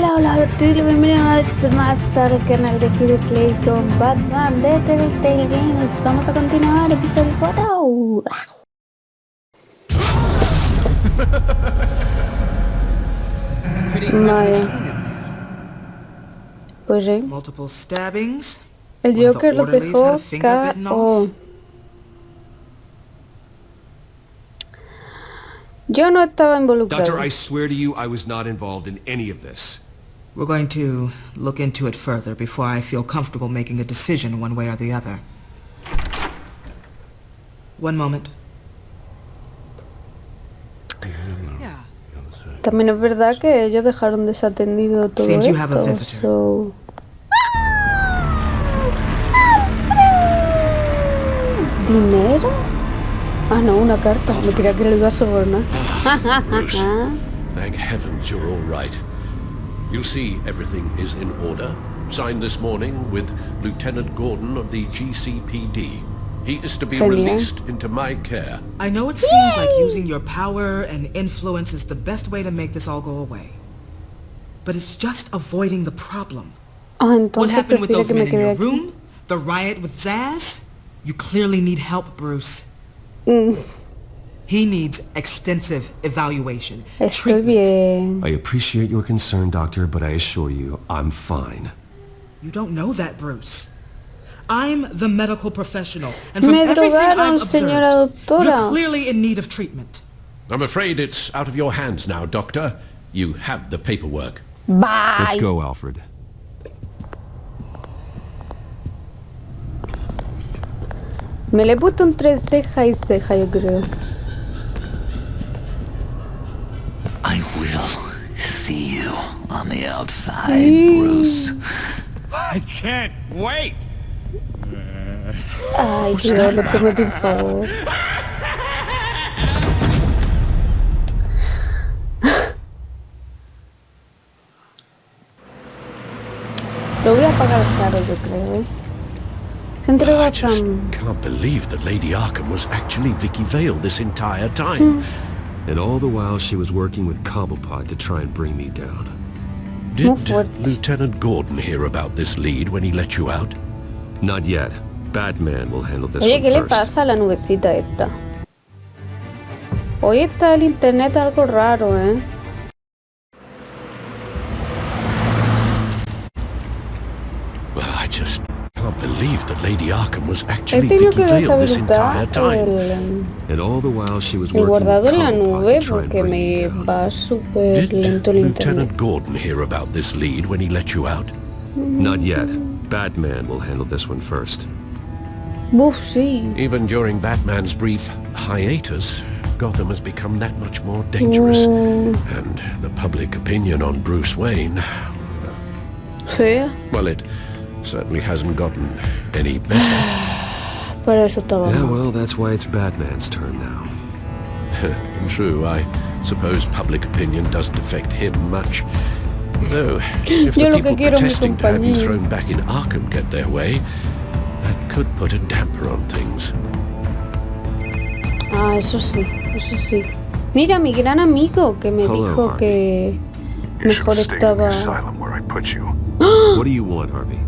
Hola, bienvenidos una vez más al canal de Play con Batman de Telltale Games. Vamos a continuar, episodio 4. Vaya. Pues sí. El Joker lo dejó KO. Yo no estaba involucrado. Doctor, I swear to you I was not involved in any of this. We're going to look into it further before I feel comfortable making a decision one way or the other. One moment. Yeah. También es verdad que ellos dejaron desatendido todo Seems you have a esto, visitor. so... ¿Dinero? Ah, no, una carta. Me creía que le iba a sobornar. Bruce, thank heavens you're all right. You'll see everything is in order. Signed this morning with Lieutenant Gordon of the GCPD. He is to be released into my care. I know it seems like using your power and influence is the best way to make this all go away. But it's just avoiding the problem. What happened with those men in your room? The riot with Zaz? You clearly need help, Bruce. He needs extensive evaluation. Estoy bien. I appreciate your concern, Doctor, but I assure you, I'm fine. You don't know that, Bruce. I'm the medical professional, and from everything I've observed, you're clearly in need of treatment. I'm afraid it's out of your hands now, Doctor. You have the paperwork. Bye. Let's go, Alfred. Me le he puesto entre ceja y ceja, yo creo. I will see you on the outside, Bruce. I can't wait. Ay, Dios, lo prometo, por favor. Lo voy a pagar caro, yo creo, ¿eh? I just can't believe that Lady Arkham was actually Vicky Vale this entire time. And all the while she was working with Cobblepot to try and bring me down. Did Lieutenant Gordon hear about this lead when he let you out? Not yet. Batman will handle this one Oye, ¿qué le first. pasa a la nubecita esta? Hoy está el internet algo raro, ¿eh? I just can't believe that Lady Arkham was actually Vicky Vale this entire time. And all the while she was working guardado with en la Cobblepot nube to try and porque bring me me down. va súper lento el Did internet. Lieutenant Gordon hear about this lead when he let you out? Not yet. Batman will handle this one first. Buf, sí. Even during Batman's brief hiatus, Gotham has become that much more dangerous. And the public opinion on Bruce Wayne, Sí. well, it certainly hasn't gotten any better. Para eso estaba. Yeah, well, that's why it's Batman's turn now. True, I suppose public opinion doesn't affect him much. Though, if the people protesting to have you thrown back in Arkham get their way, that could put a damper on things. Ah, eso sí, eso sí. Mira, mi gran amigo que me dijo que mejor estaba... where I put you. What do you want, Harvey?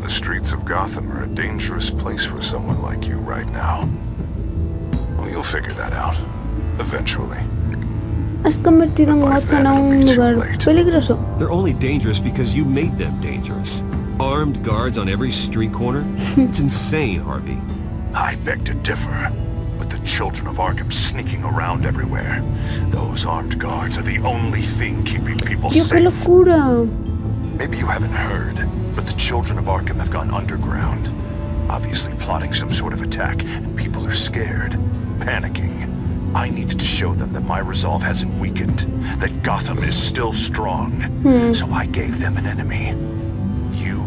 The streets of Gotham are a dangerous place for someone like you right now. Well, you'll figure that out. Eventually. Has convertido en Gotham a un lugar peligroso. They're only dangerous because you made them dangerous. Armed guards on every street corner? It's insane, Harvey. I beg to differ. With the children of Arkham sneaking around everywhere, those armed guards are the only thing keeping people Dios, qué safe. locura. Maybe you haven't heard, but the children of Arkham have gone underground. Obviously plotting some sort of attack, and people are scared, panicking. I needed to show them that my resolve hasn't weakened, that Gotham is still strong. So I gave them an enemy. You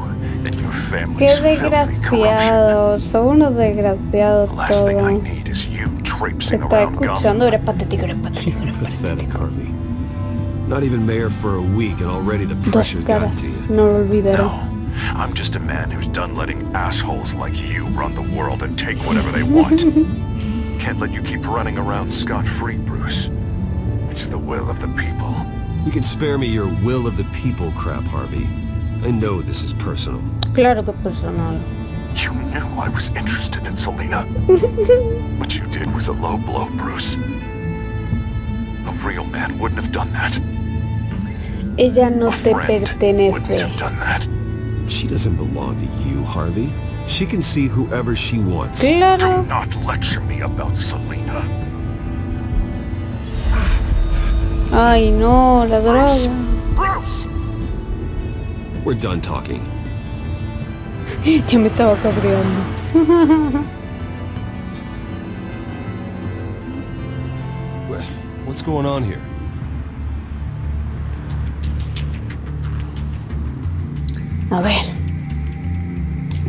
and your family's Qué filthy corruption. desgraciado, son unos desgraciados The last thing I todos. need is you Se traipsing está around escuchando, Gotham. eres patético, eres patético, eres Pathetic, patético. Harvey. Not even mayor for a week and already the Dos pressure's gotten caras, to you. no lo olvidaré. No, I'm just a man who's done letting assholes like you run the world and take whatever they want. Can't let you keep running around scot-free, Bruce. It's the will of the people. You can spare me your will of the people crap, Harvey. I know this is personal. Claro que personal. You knew I was interested in Selena. What you did was a low blow, Bruce. A real man wouldn't have done that. Ella no A te friend wouldn't pertenece. have done that. She doesn't belong to you, Harvey. She can see whoever she wants. Claro. Do not lecture me about Selena. Ay, no, la droga. Bruce! We're done talking. Ya me estaba cabreando. What's going on here? A ver.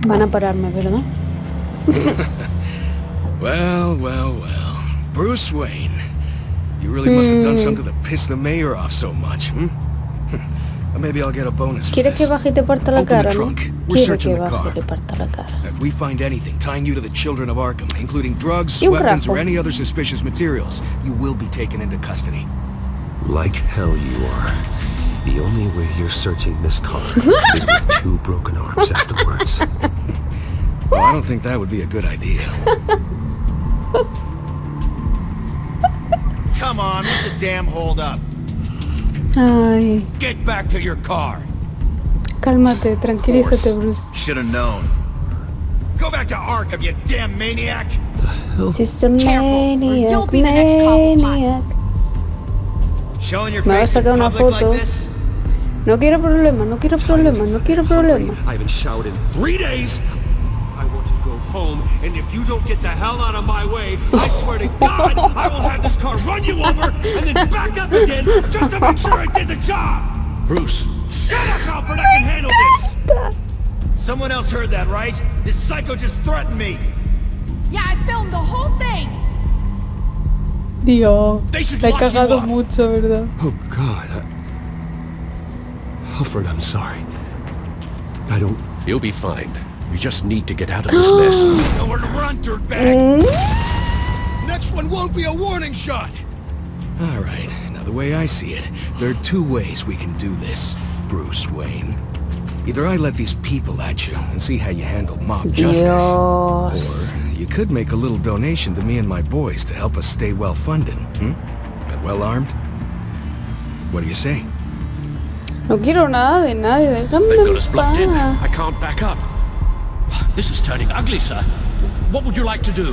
Van a pararme, ¿verdad? Well. Bruce Wayne. You really must have done something to piss the mayor off so much, hmm? Maybe I'll get a bonus for ¿Quiere this. que baje y te parta la Open the cara, no? trunk. We're Quiere searching que the baje car. y le parta la cara. If we find anything tying you to the children of Arkham, including drugs, Y un weapons, rapo. or any other suspicious materials, you will be taken into custody. Like hell you are. The only way you're searching this car is with 2 broken arms afterwards. Well, I don't think that would be a good idea. Come on, what's the damn hold up? Ay, Get back to your car. cálmate, tranquilízate, Bruce. Should have known. Go back to Arkham, you damn maniac! Sister Careful, or Maniac, you'll be the next Cobblepot. Maniac. Showing your Me vas face a in sacar una public foto. like this? No quiero problema, no quiero problema, no quiero problema. I haven't showered in 3 days. I want to go home, and if you don't get the hell out of my way, I swear to God, I will have this car run you over and then back up again just to make sure I did the job. Bruce. Shut up, Alfred. I can handle this. Someone else heard that, right? This psycho just threatened me! Yeah, I filmed the whole thing. Dios, They should la he lock you cagado up. mucho, ¿verdad? Oh, God. Alfred, I'm sorry. I don't... You'll be fine. You just need to get out of this mess. Nowhere to run, dirtbag! Next one won't be a warning shot! All right, now the way I see it, there are 2 ways we can do this, Bruce Wayne. Either I let these people at you and see how you handle mob justice, Dios. or you could make a little donation to me and my boys to help us stay well-funded, and well-armed. What do you say? No quiero nada de nadie, déjame They've got en us blocked in. paz. I can't back up. This is turning ugly, sir. What would you like to do?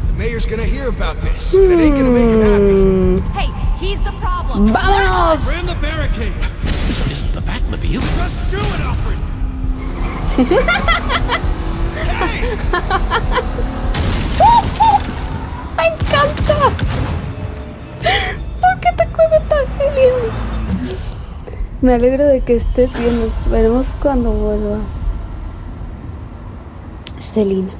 The mayor's gonna hear about this, and it ain't gonna make him happy. Hey, he's the problem. ¡Vámonos! Ram the barricade! This isn't the Batmobile. Just do it, Alfred! ¡Me encanta! ¿Por qué te cuento tan genial? Me alegro de que estés bien. Nos veremos cuando vuelvas. Selina.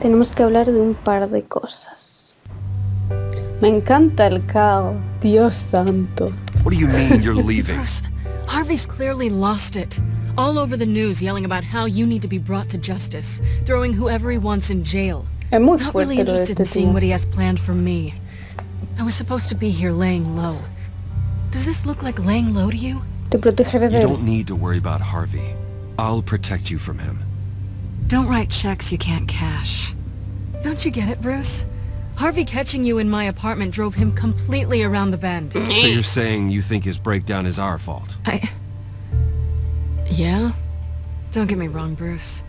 Tenemos que hablar de un par de cosas. Me encanta el caos. Dios santo. What do you mean you're leaving? Bruce, Harvey's clearly lost it. All over the news yelling about how you need to be brought to justice, throwing whoever he wants in jail. Es muy Not fuerte really lo de interested in este seeing tío. what he has planned for me. I was supposed to be here laying low. Does this look like laying low to you? Te protegeré de You él. don't need to worry about Harvey. I'll protect you from him. Don't write checks you can't cash. Don't you get it, Bruce? Harvey catching you in my apartment drove him completely around the bend. So you're saying you think his breakdown is our fault? Yeah? Don't get me wrong, Bruce.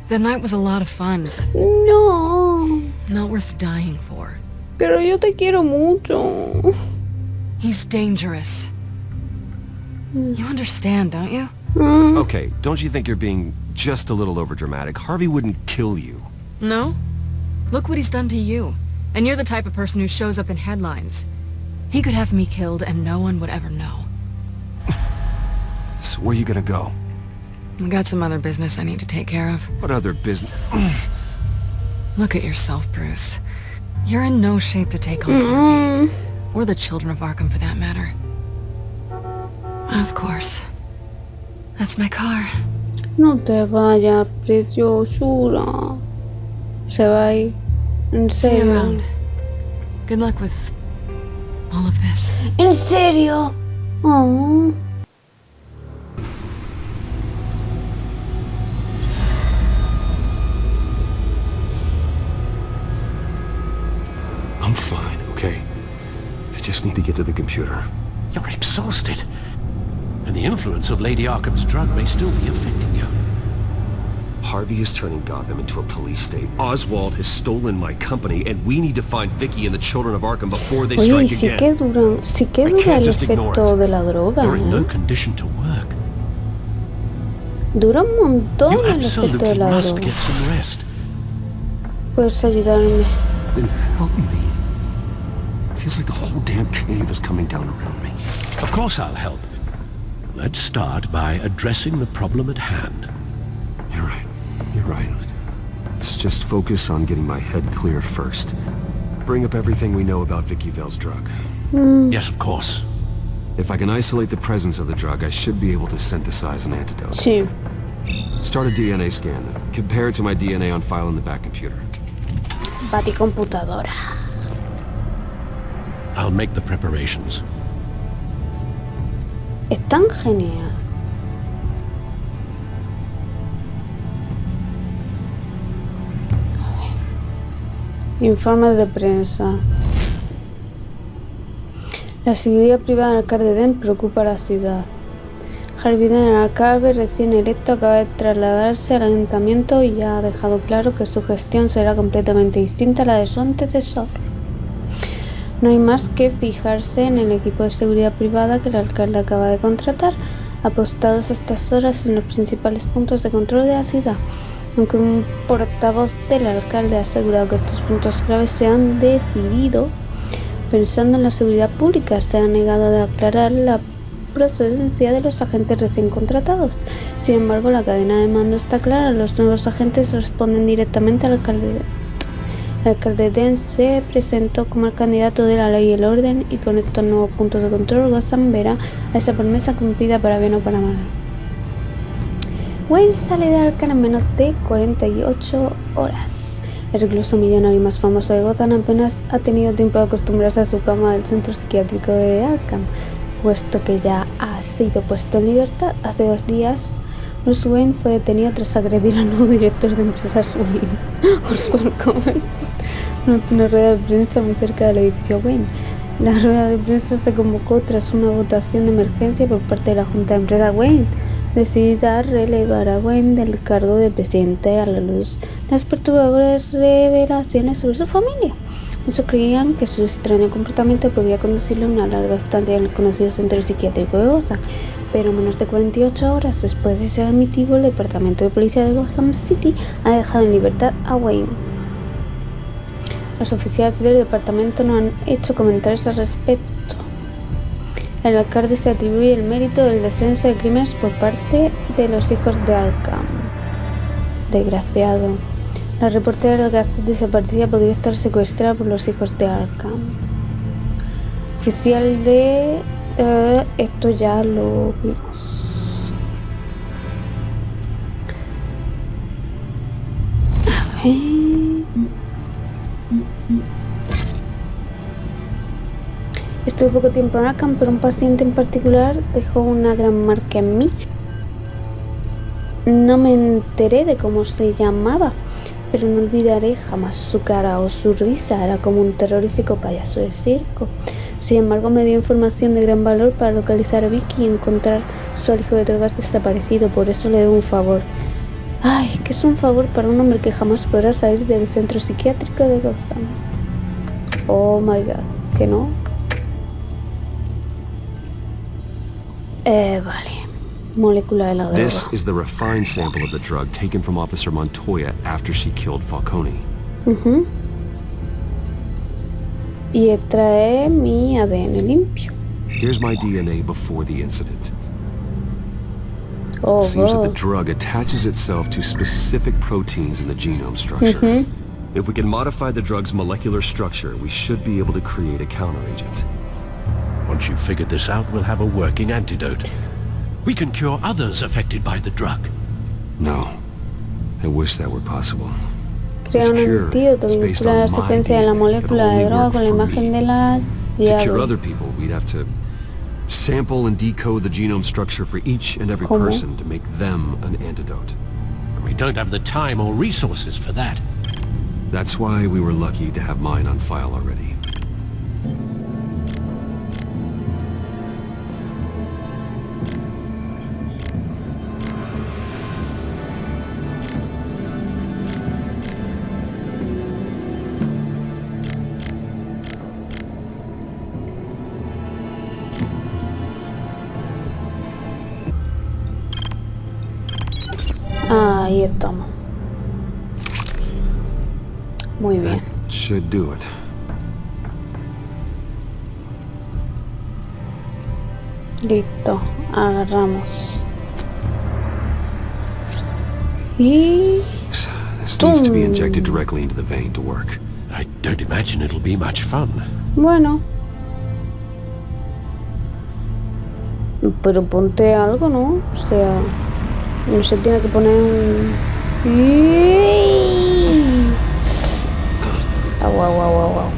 The night was a lot of fun, No. not worth dying for. Pero yo te quiero mucho. He's dangerous. You understand, don't you? Okay, don't you think you're being just a little overdramatic? Harvey wouldn't kill you. No? Look what he's done to you. And you're the type of person who shows up in headlines. He could have me killed and no one would ever know. So where you gonna go? I got some other business I need to take care of. What other business? Look at yourself, Bruce. You're in no shape to take on Harvey. Or the children of Arkham for that matter. Of course. That's my car. No te vayas, preciosura. Se va a ir. En See you serio. around. Good luck with All of this. ¿En serio? Oh. I'm fine, okay? I just need to get to the computer. You're exhausted. And the influence of Lady Arkham's drug may still be affecting you. Harvey is turning Gotham into a police state. Oswald has stolen my company, and we need to find Vicky and the children of Arkham before they strike again. Sí que dura el efecto de la droga, You're in no condition to work. Dura un montón You el efecto de absolutely la must droga. get some rest. Puedes ayudarme. Then help me. Feels like the whole damn cave is coming down around me. Of course I'll help. Let's start by addressing the problem at hand. You're right. You're right. Let's just focus on getting my head clear first. Bring up everything we know about Vicky Vale's drug. Yes, of course. If I can isolate the presence of the drug, I should be able to synthesize an antidote. Sí. Start a DNA scan. Compare it to my DNA on file in the back computer. Baticomputadora. I'll make the preparations. Es tan genial. Informes de prensa. La seguridad privada del alcalde Den preocupa a la ciudad. Harvey Dent, el alcalde recién electo, acaba de trasladarse al ayuntamiento y ya ha dejado claro que su gestión será completamente distinta a la de su antecesor. No hay más que fijarse en el equipo de seguridad privada que el alcalde acaba de contratar, apostados a estas horas en los principales puntos de control de la ciudad. Aunque un portavoz del alcalde ha asegurado que estos puntos claves se han decidido pensando en la seguridad pública, se ha negado a aclarar la procedencia de los agentes recién contratados. Sin embargo, la cadena de mando está clara: los nuevos agentes responden directamente al alcalde Dent. El alcalde Dent se presentó como el candidato de la ley y el orden, y con estos nuevos puntos de control, Gotham verá a esa promesa cumplida para bien o para mal. Wayne sale de Arkham en menos de 48 horas. El recluso millonario más famoso de Gotham apenas ha tenido tiempo de acostumbrarse a su cama del centro psiquiátrico de Arkham, puesto que ya ha sido puesto en libertad. Hace 2 días, Bruce Wayne fue detenido tras agredir al nuevo director de empresas Wayne, Oswald Cobblepot, durante una rueda de prensa muy cerca del edificio Wayne. La rueda de prensa se convocó tras una votación de emergencia por parte de la Junta de Empresas Wayne, decidida a relevar a Wayne del cargo de presidente a la luz de las perturbadoras revelaciones sobre su familia. Muchos creían que su extraño comportamiento podría conducirle a una larga estancia en el conocido centro psiquiátrico de Gotham, pero menos de 48 horas después de ser admitido, el departamento de policía de Gotham City ha dejado en libertad a Wayne. Los oficiales del departamento no han hecho comentarios al respecto. El alcalde se atribuye el mérito del descenso de crímenes por parte de los hijos de Arkham. Desgraciado. La reportera del Gazette desaparecida podría estar secuestrada por los hijos de Arkham. Oficial de... esto ya lo vimos. A ver... Estuve poco tiempo en Arkham, pero un paciente en particular dejó una gran marca en mí. No me enteré de cómo se llamaba, pero no olvidaré jamás su cara o su risa. Era como un terrorífico payaso de circo. Sin embargo, me dio información de gran valor para localizar a Vicky y encontrar a su hijo de drogas desaparecido. Por eso le debo un favor. Ay, que es un favor para un hombre que jamás podrá salir del centro psiquiátrico de Gotham. Oh my god, ¿que no? Vale. Molécula de la droga. This is the refined sample of the drug taken from Officer Montoya after she killed Falcone. Y extrae mi ADN limpio. Here's my DNA before the incident. Oh, it seems that the wow. drug attaches itself to specific proteins in the genome structure. If we can modify the drug's molecular structure, we should be able to create a counteragent. Once you've figured this out, we'll have a working antidote. We can cure others affected by the drug. No. I wish that were possible. Crea un antídoto, vincula la secuencia de la molécula de droga con la imagen de la Ya cure veo. other people, we'd have to sample and decode the genome structure for each and every ¿Cómo? person to make them an antidote. We don't have the time or resources for that. That's why we were lucky to have mine on file already. Ahí estamos. Muy bien. That should do it. Listo. Agarramos. Y... This needs to be injected directly into the vein to work. I don't imagine it'll be much fun. Bueno. Pero ponte algo, ¿no? O sea... No se tiene que poner un... Au.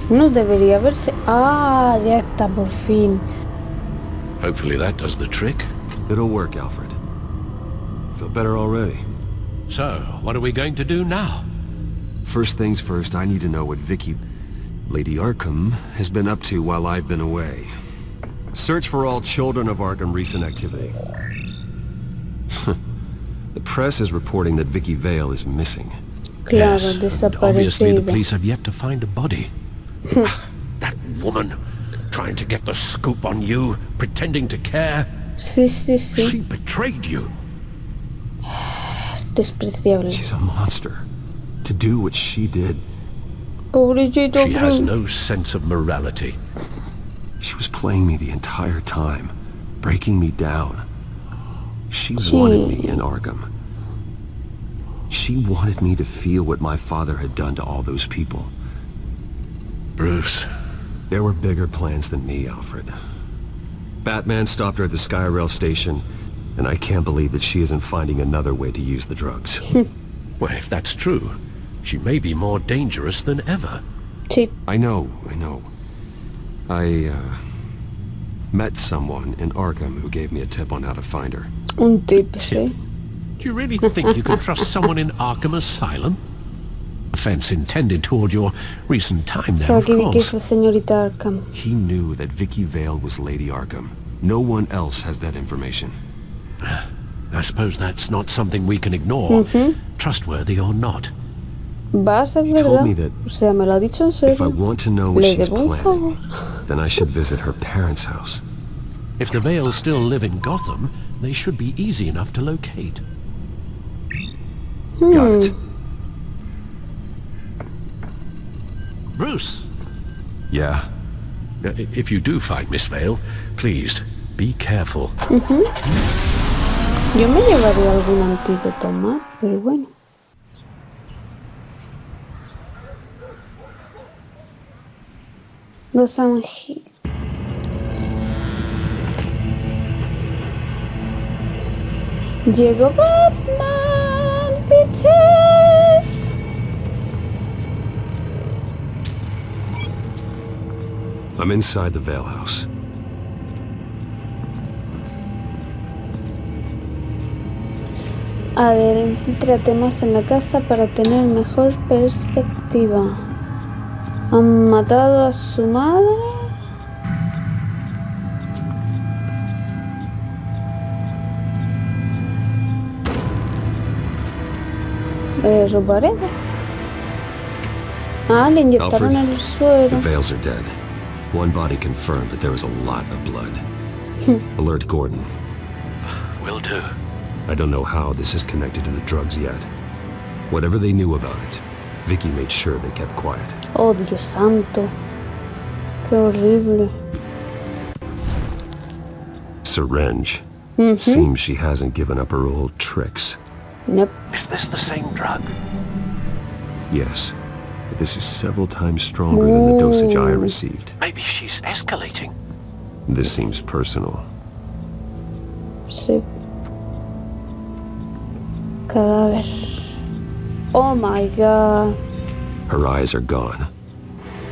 No debería verse... Ah, ya está, por fin. Hopefully that does the trick. It'll work, Alfred. Feel better already. So, what are we going to do now? First things first, I need to know what Lady Arkham, has been up to while I've been away. Search for all children of Arkham recent activity. The press is reporting that Vicky Vale is missing. Claro, Yes, and obviously the desaparecida. police have yet to find a body. That woman, trying to get the scoop on you, pretending to care. Sí. She betrayed you. Es despreciable. She's a monster. To do what she did, Pobrecito, She has Bruce. no sense of morality. she was playing me the entire time, breaking me down. She wanted me in Arkham. She wanted me to feel what my father had done to all those people. Bruce, There were bigger plans than me, Alfred. Batman stopped her at the Skyrail station, and I can't believe that she isn't finding another way to use the drugs. well, if that's true, she may be more dangerous than ever. Sí. I know. I met someone in Arkham who gave me a tip on how to find her. Un tip, sí. Do you really think you can trust someone in Arkham Asylum? Offense intended toward your recent time there, Sabe of que Vicky es course. la señorita Arkham. He knew that Vicky Vale was Lady Arkham. No one else has that information. I suppose that's not something we can ignore, trustworthy or not. Va a ser He told verdad. me that O sea, me lo ha dicho en if I serio. want to know what Le she's debo un planning, favor. then I should visit her parents' house. If the Vales still live in Gotham, they should be easy enough to locate. Got it. Bruce, Yeah. if you do find Miss Vale, please, be careful. Yo me llevaría algún antídoto más, pero bueno. Gotham Hills. Llegó Batman, bitches. I'm inside the Vale house. Adéntrate en la casa para tener mejor perspectiva. ¿Han matado a su madre? Su pared. Ah, le inyectaron Alfred, el suero. The Vales are dead. One body confirmed, but there was a lot of blood. Alert Gordon. Will do. I don't know how this is connected to the drugs yet. Whatever they knew about it, Vicky made sure they kept quiet. Oh, Dios santo. Qué horrible. Syringe. Seems she hasn't given up her old tricks. Nope. Is this the same drug? Yes, but this is several times stronger than the dosage I received. Maybe she's escalating. This seems personal. Sí. Cadáver. Oh my god. Her eyes are gone.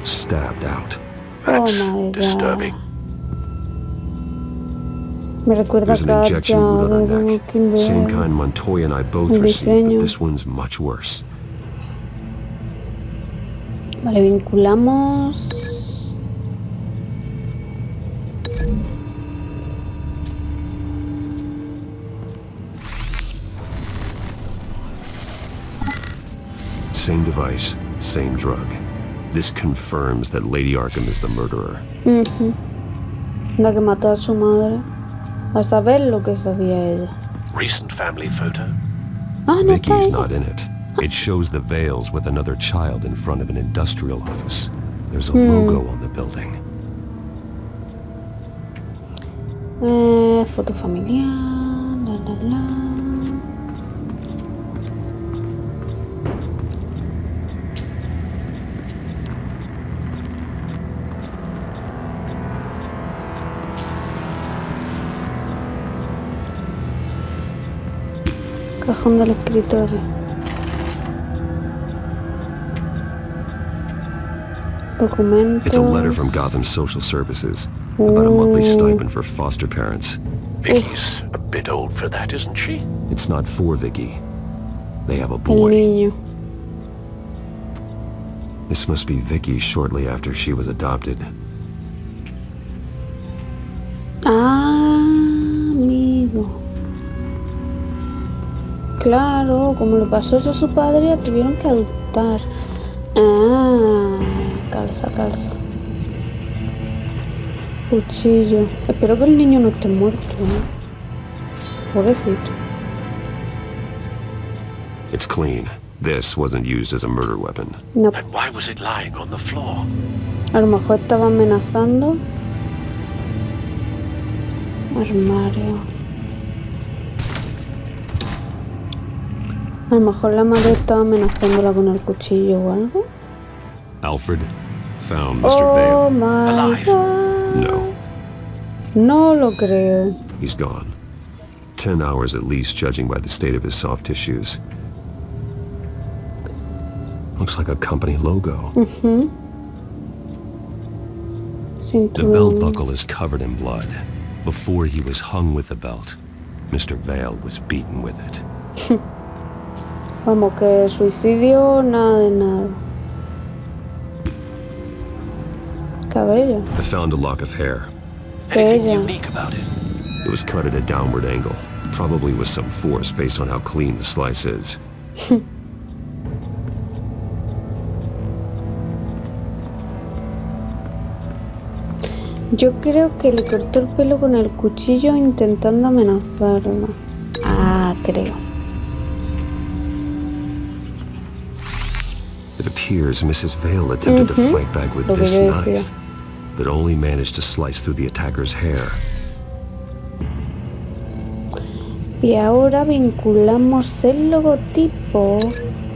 Stabbed out. That's Oh my disturbing. Me recuerda There's an a injection wound on her neck. Walking Same Dead. kind Montoya and I both El received, diseño. but this one's much worse. Vale, vinculamos. Same device, same drug. This confirms that Lady Arkham is the murderer. La que mató a su madre. A saber lo que sabía ella. Recent family photo. Ah, no está Vicky's ella. not in it. It shows the Vales with another child in front of an industrial office. There's a logo on the building. Foto familiar. La la la. Cajón del escritorio. Documentos. It's a letter from Gotham Social Services about a monthly stipend for foster parents. Vicky's a bit old for that, isn't she? It's not for Vicky. They have a El boy. niño. This must be Vicky shortly after she was adopted. Ah, amigo. Claro, como le pasó eso a su padre, la tuvieron que adoptar. Ah, calza, calza. Cuchillo. Espero que el niño no esté muerto, ¿no? Pobrecito. It's clean. This wasn't used as a murder weapon. No, Then why was it lying on the floor? a lo mejor estaba amenazando. Armario. A lo mejor la madre estaba amenazándola con el cuchillo o algo. Alfred found Mr. Oh Vale. my Alive. god. No, No lo creo. he's gone. 10 hours at least, judging by the state of his soft tissues. Looks like a company logo. The Cinturón. belt buckle is covered in blood. Before he was hung with the belt, Mr. Vale was beaten with it. Vamos, que suicidio, nada de nada. Cabello. I found a lock of hair. Anything Ella. unique about it? It was cut at a downward angle, probably with some force based on how clean the slice is. Yo creo que le cortó el pelo con el cuchillo intentando amenazarla. Ah, creo. It appears Mrs. Vale attempted to fight back with Lo que this yo decía. knife, but only managed to slice through the attacker's hair. Y ahora vinculamos el logotipo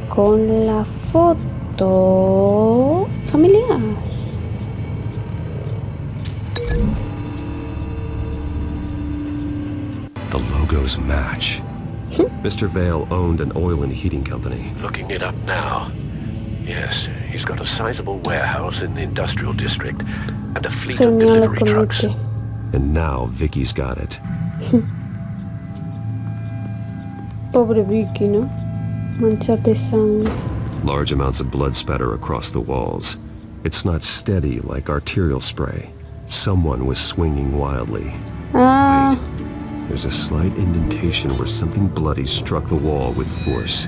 con la foto familiar. The logos match. Mr. Vale owned an oil and heating company. Looking it up now. Yes, he's got a sizable warehouse in the industrial district and a fleet of Genial delivery trucks. conecte. And now Vicky's got it. Pobre Vicky, ¿no? Manchas de sangre. Large amounts of blood spatter across the walls. It's not steady like arterial spray. Someone was swinging wildly. Ah, Wait. There's a slight indentation where something bloody struck the wall with force.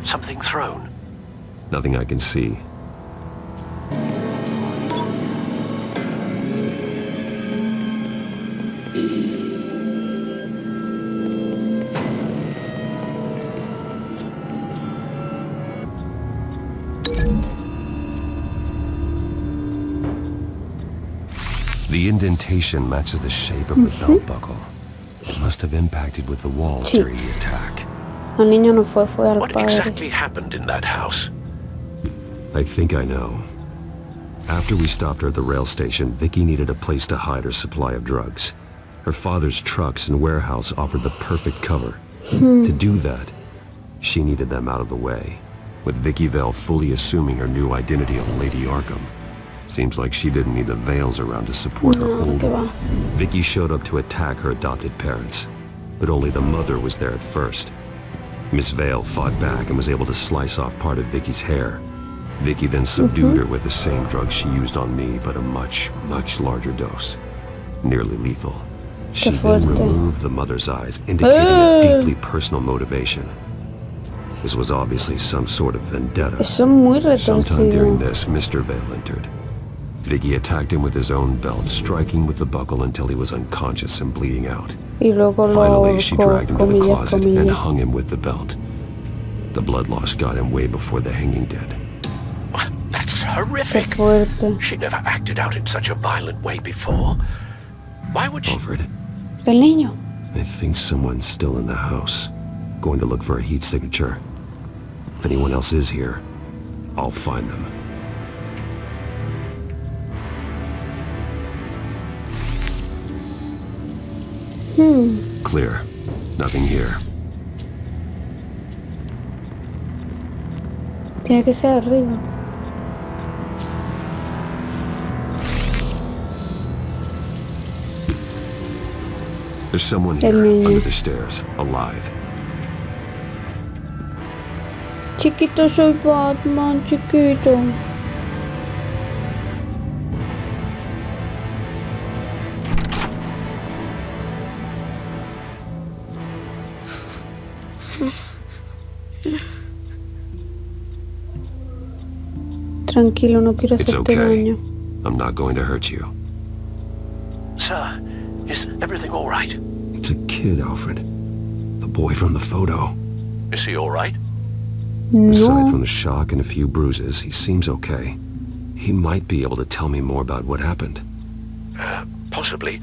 Something thrown. Nothing I can see. The indentation matches the shape of the belt buckle. It must have impacted with the walls Sí. during the attack. el niño no fue al What padre. exactly happened in that house? I think I know. After we stopped her at the rail station, Vicky needed a place to hide her supply of drugs. Her father's trucks and warehouse offered the perfect cover. To do that, she needed them out of the way. with Vicky Vale fully assuming her new identity of Lady Arkham. Seems like she didn't need the veils around to support her old one. Vicky showed up to attack her adopted parents, but only the mother was there at first. Miss Vale fought back and was able to slice off part of Vicky's hair. Vicky then subdued her with the same drug she used on me, but a much, much larger dose. Nearly lethal. She then removed the mother's eyes, indicating a deeply personal motivation. This was obviously some sort of vendetta. Sometime during this, Mr. Vale entered. Vicky attacked him with his own belt, striking with the buckle until he was unconscious and bleeding out. Finally, she dragged him to the closet and hung him with the belt. The blood loss got him way before the hanging did. That's horrific. She never acted out in such a violent way before. Why would she? Alfred. El niño. I think someone's still in the house. Going to look for a heat signature. If anyone else is here, I'll find them. Clear. Nothing here. Tiene que ser arriba. There's someone here, under the stairs, alive. Chiquito, soy Batman, chiquito. Tranquilo, no quiero hacerte daño. I'm not going to hurt you. Sir, is everything all right? It's a kid, Alfred. The boy from the photo. Is he all right? No. Aside from the shock and a few bruises, he seems okay. He might be able to tell me more about what happened. Possibly.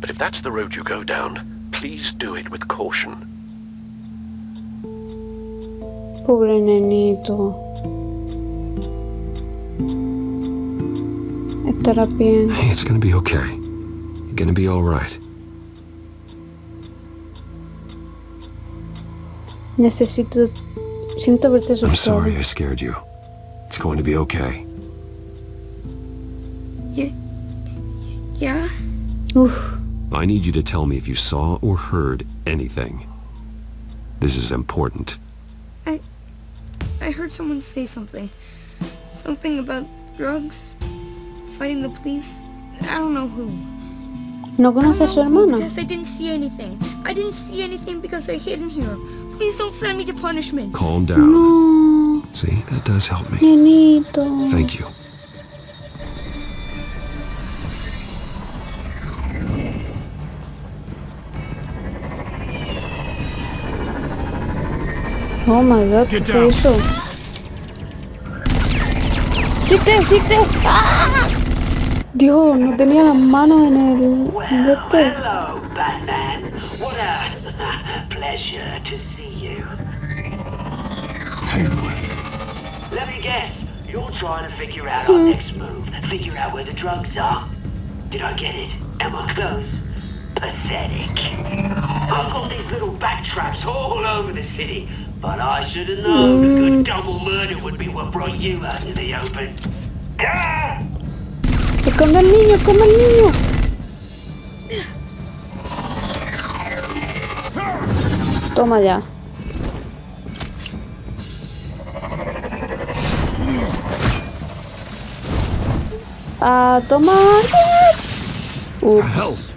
But if that's the road you go down, please do it with caution. Pobre nenito. Estará bien. Hey, it's gonna be okay. You're gonna be all right. Siento verte asustado. I'm sorry I scared you. It's going to be okay. Yeah? Oof. I need you to tell me if you saw or heard anything. This is important. I heard someone say something. Something about drugs, fighting the police. I don't know who. ¿No conoce a su hermana? Because I didn't see anything. I didn't see anything because I hid in here. Please don't send me to punishment. Calm down. No. See, that does help me. Nenito. Thank you. Oh my god, ¿qué fue eso? ¡Síte! ¡Ah! Dios, no tenía las manos en el... este. Hello, Batman. What a pleasure to see you. Tengan. Let me guess, you're trying to figure out our next move. Figure out where the drugs are. Did I get it? Am I close? Pathetic. I've got these little bat traps all over the city, but I should have known a good double murder would be what brought you out to the open. Ah! ¡Esconde al niño! ¡Esconde al niño! Toma ya. ¡A tomar! ¡Ups!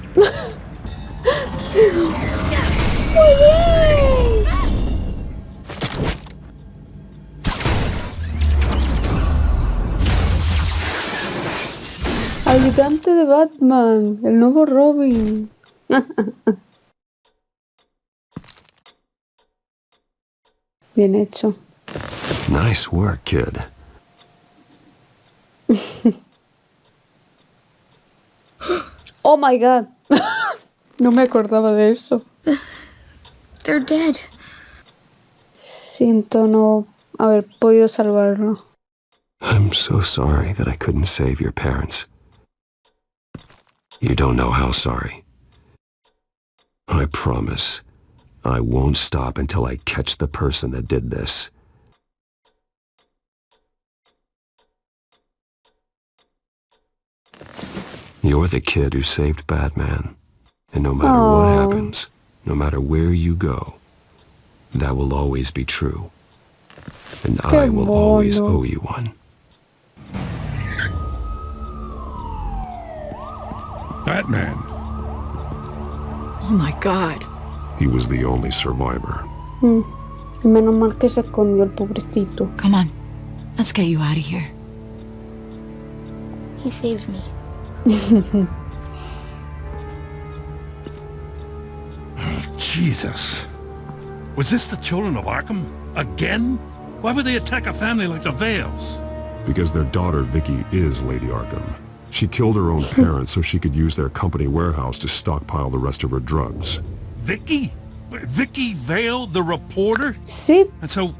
Ayudante de Batman, el nuevo Robin. Bien hecho. Nice work, kid. Oh my god. No me acordaba de eso. They're dead. Siento no haber podido salvarlo. I'm so sorry that I couldn't save your parents. You don't know how sorry. I promise, I won't stop until I catch the person that did this. You're the kid who saved Batman. And no matter what happens, no matter where you go, that will always be true. And I will always owe you one. Batman. Oh my God. He was the only survivor. Menos mal que se escondió el pobrecito. Come on. Let's get you out of here. He saved me. Jesus. Was this the children of Arkham? Again? Why would they attack a family like the Vales? Because their daughter, Vicky, is Lady Arkham. She killed her own parents so she could use their company warehouse to stockpile the rest of her drugs. Vicky? Vicky Vale, the reporter? Sí. And so,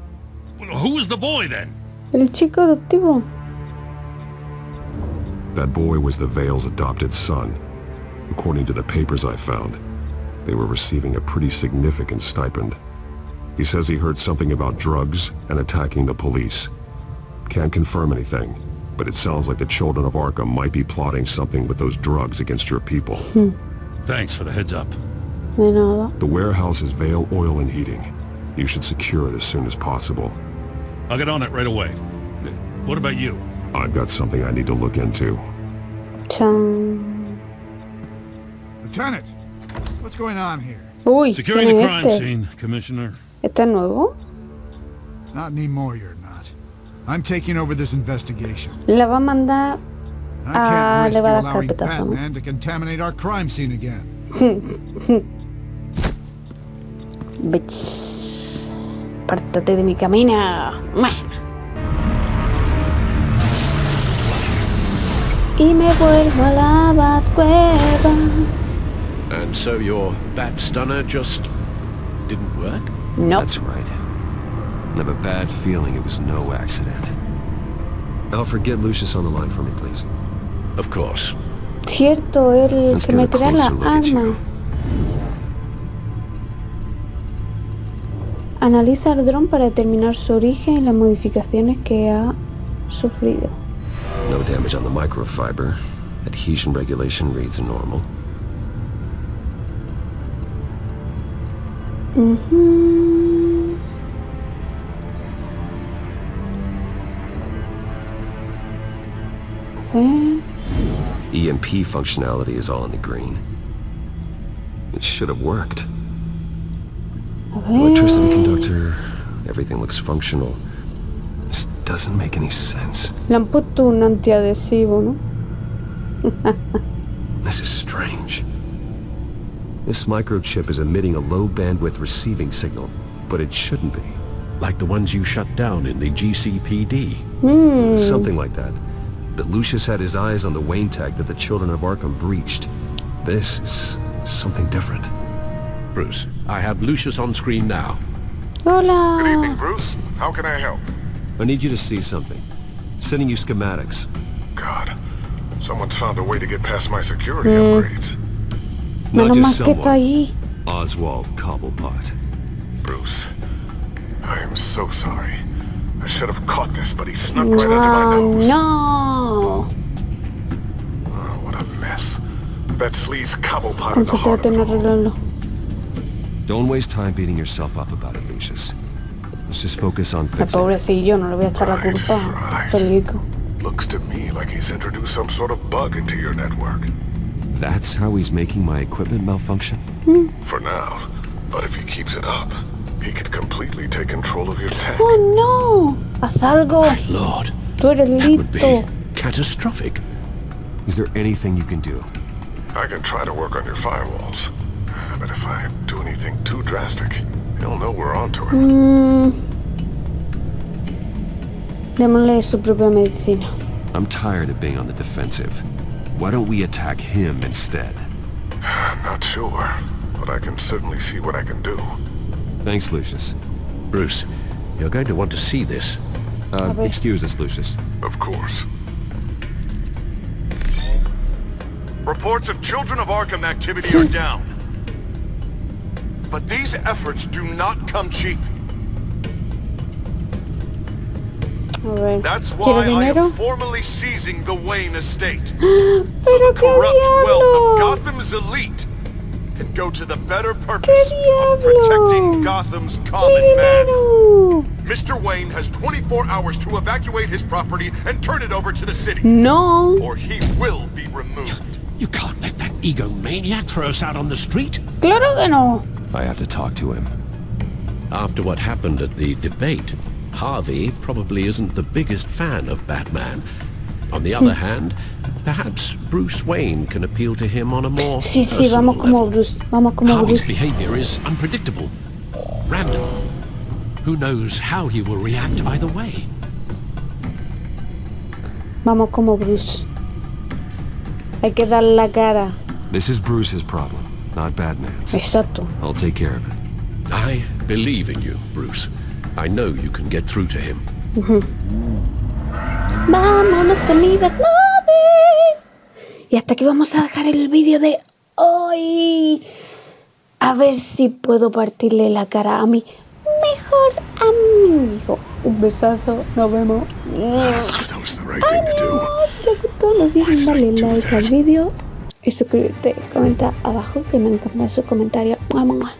who was the boy then? El chico adoptivo. That boy was the Vale's adopted son. According to the papers I found, they were receiving a pretty significant stipend. He says he heard something about drugs and attacking the police. Can't confirm anything, but it sounds like the children of Arkham might be plotting something with those drugs against your people. Thanks for the heads up. De nada. The warehouse is Vale Oil and Heating. You should secure it as soon as possible. I'll get on it right away. What about you? I've got something I need to look into. Chan. Lieutenant, what's going on here? Uy, Securing ¿quién the es crime este? scene, Commissioner. ¿Este es nuevo? Not anymore, you're not. I'm taking over this investigation. La va a mandar I can't risk le va a dar allowing carpetazo, ¿no? Batman to contaminate our crime scene again. Bitch. Pártate de mi camino. Y me vuelvo a la Batcueva. And so your bat stunner just didn't work? Nope. That's right. I have a bad feeling it was no accident. Alfred, get Lucius on the line for me, please. Of course. Cierto, el Let's que get me a crea la closer look at arma. you. Analiza el dron para determinar su origen y las modificaciones que ha sufrido. No damage on the microfiber. Adhesion regulation reads normal. EMP functionality is all in the green. It should have worked. Electricity conductor, everything looks functional. This doesn't make any sense. Le han puesto un antiadhesivo, ¿no? This is strange. This microchip is emitting a low bandwidth receiving signal, but it shouldn't be. Like the ones you shut down in the GCPD. Something like that. But Lucius had his eyes on the Wayne tag that the children of Arkham breached. This is something different. Bruce, I have Lucius on screen now. Hola. Good evening, Bruce. How can I help? I need you to see something. Sending you schematics. God, someone's found a way to get past my security upgrades. Not Menos just mal que está someone. ahí. Oswald Cobblepot. Bruce, I am so sorry. I should have caught this, but he snuck right under my nose. No. Oh, what a mess. That sleaze Cobblepot in the heart Concéntrate of en it all. arreglarlo. Don't waste time beating yourself up about it, Lucius. Let's just focus on El fixing it. pobrecillo, no le voy a echar la culpa. Right. Felico. Looks to me like he's introduced some sort of bug into your network. That's how he's making my equipment malfunction? For now. But if he keeps it up, he could completely take control of your tech. Oh no. Haz algo. Lord, Tú eres that would be listo. catastrophic. Is there anything you can do? I can try to work on your firewalls. But if I do anything too drastic, he'll know we're onto him. Démosle su propia medicina. I'm tired of being on the defensive. Why don't we attack him instead? I'm not sure, but I can certainly see what I can do. Thanks, Lucius. Bruce, you're going to want to see this. Excuse us, Lucius. Of course. Reports of Children of Arkham activity are down. But these efforts do not come cheap. A ver, That's ¿quiere why I dinero? am formally seizing the Wayne estate. So Pero the qué corrupt wealth of diablo. Gotham's elite can go to the better purpose of protecting Gotham's common man. Mr. Wayne has 24 hours to evacuate his property and turn it over to the city. No. Or he will be removed. You can't let that egomaniac throw us out on the street. Claro que no. I have to talk to him. After what happened at the debate, Harvey probably isn't the biggest fan of Batman. On the other hand, perhaps Bruce Wayne can appeal to him on a more Sí, personal vamos como level. Bruce. Vamos como Harvey's Bruce. behavior is unpredictable, random. Who knows how he will react either way? Vamos como Bruce. Hay que dar la cara. This is Bruce's problem, not Batman's. Exacto. I'll take care of it. I believe in you, Bruce. I know you can get through to him. Vámonos con mi Batmóvil. Y hasta aquí vamos a dejar el vídeo de hoy. A ver si puedo partirle la cara a mi mejor amigo. Un besazo, nos vemos. That was the right thing to do. Si les gustó, no olviden darle like al vídeo y suscribirte. Comenta abajo que me encanta su comentario. ¡Mua, mua, mua!